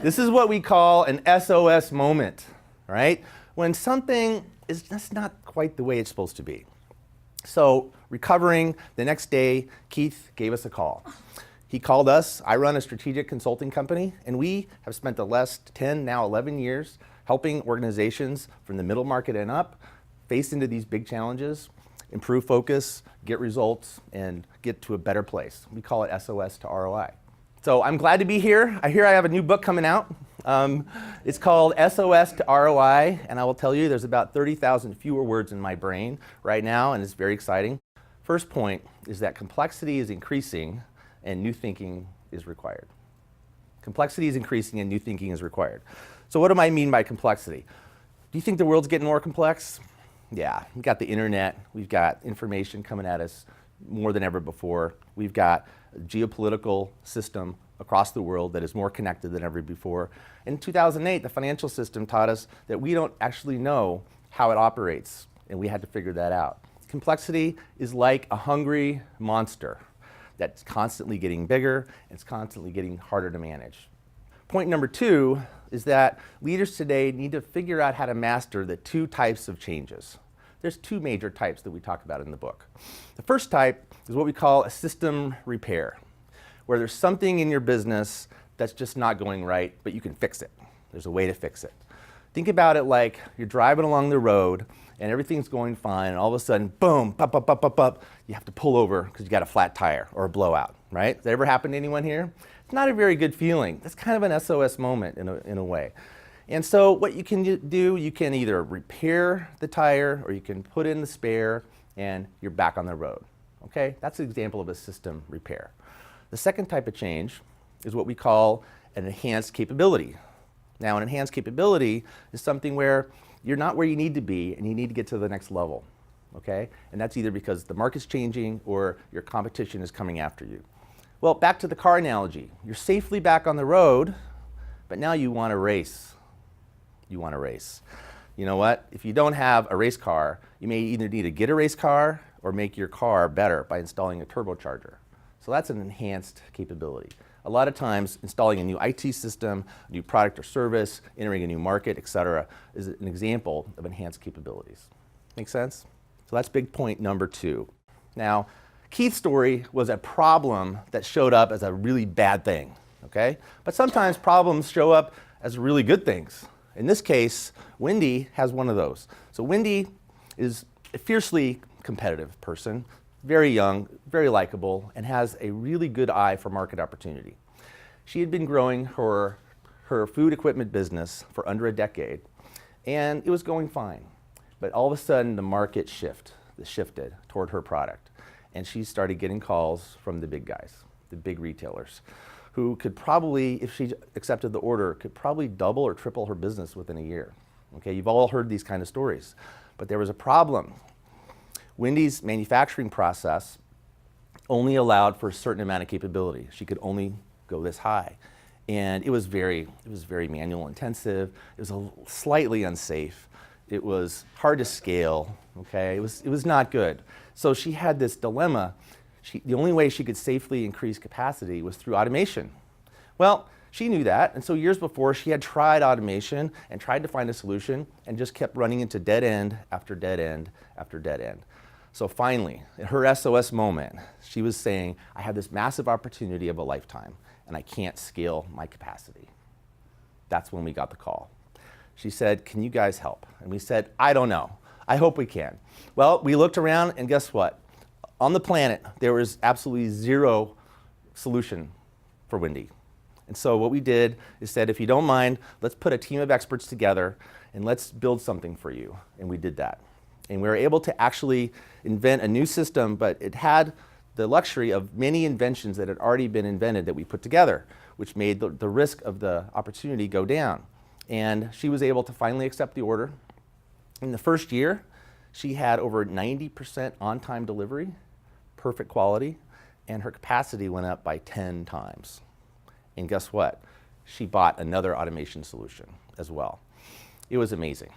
This is what we call an SOS moment, right? When something is just not quite the way it's supposed to be. So recovering the next day, Keith gave us a call. He called us. I run a strategic consulting company, and we have spent the last 10, now 11 years helping organizations from the middle market and up face into these big challenges, improve focus, get results, and get to a better place. We call it SOS to ROI. So I'm glad to be here. I hear I have a new book coming out. It's called SOS to ROI, and I will tell you there's about 30,000 fewer words in my brain right now, and it's very exciting. First point is that complexity is increasing and new thinking is required. Complexity is increasing and new thinking is required. So what do I mean by complexity? Do you think the world's getting more complex? Yeah, we've got the internet, we've got information coming at us more than ever before. We've got a geopolitical system across the world that is more connected than ever before. In 2008, the financial system taught us that we don't actually know how it operates, and we had to figure that out. Complexity is like a hungry monster that's constantly getting bigger, and it's constantly getting harder to manage. Point number two is that leaders today need to figure out how to master the two types of changes. There's two major types that we talk about in the book. The first type is what we call a system repair, where there's something in your business that's just not going right, but you can fix it. There's a way to fix it. Think about it like you're driving along the road and everything's going fine, and all of a sudden, boom, pop, pop, pop, pop, pop, you have to pull over because you got a flat tire or a blowout, right? Has that ever happened to anyone here? It's not a very good feeling. That's kind of an SOS moment in a way. And so what you can do, you can either repair the tire or you can put in the spare and you're back on the road, okay? That's an example of a system repair. The second type of change is what we call an enhanced capability. Now, an enhanced capability is something where you're not where you need to be and you need to get to the next level, okay? And that's either because the market's changing or your competition is coming after you. Well, back to the car analogy. You're safely back on the road, but now you want to race. You want to race. You know what? If you don't have a race car, you may either need to get a race car or make your car better by installing a turbocharger. So that's an enhanced capability. A lot of times, installing a new IT system, a new product or service, entering a new market, et cetera, is an example of enhanced capabilities. Make sense? So that's big point number two. Now, Keith's story was a problem that showed up as a really bad thing, okay? But sometimes problems show up as really good things. In this case, Wendy has one of those. So Wendy is a fiercely competitive person, very young, very likable, and has a really good eye for market opportunity. She had been growing her food equipment business for under a decade, and it was going fine. But all of a sudden, the market shifted toward her product, and she started getting calls from the big guys, the big retailers, who could probably, if she accepted the order, could probably double or triple her business within a year. Okay, you've all heard these kind of stories. But there was a problem. Wendy's manufacturing process only allowed for a certain amount of capability. She could only go this high. And it was very manual intensive. It was slightly unsafe. It was hard to scale, okay? It was not good. So she had this dilemma. The only way she could safely increase capacity was through automation. Well, she knew that, and so years before, she had tried automation and tried to find a solution and just kept running into dead end after dead end after dead end. So finally, in her SOS moment, she was saying, I have this massive opportunity of a lifetime, and I can't scale my capacity. That's when we got the call. She said, can you guys help? And we said, I don't know. I hope we can. Well, we looked around, and guess what? On the planet, there was absolutely zero solution for Wendy. And so what we did is said, if you don't mind, let's put a team of experts together and let's build something for you. And we did that. And we were able to actually invent a new system, but it had the luxury of many inventions that had already been invented that we put together, which made the risk of the opportunity go down. And she was able to finally accept the order. In the first year, she had over 90% on-time delivery, perfect quality, and her capacity went up by 10 times. And guess what? She bought another automation solution as well. It was amazing.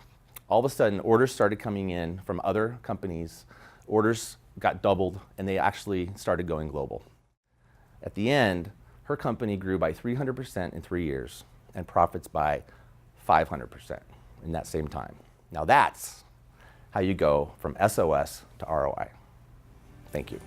All of a sudden, orders started coming in from other companies. Orders got doubled, and they actually started going global. At the end, her company grew by 300% in 3 years, and profits by 500% in that same time. Now that's how you go from SOS to ROI. Thank you.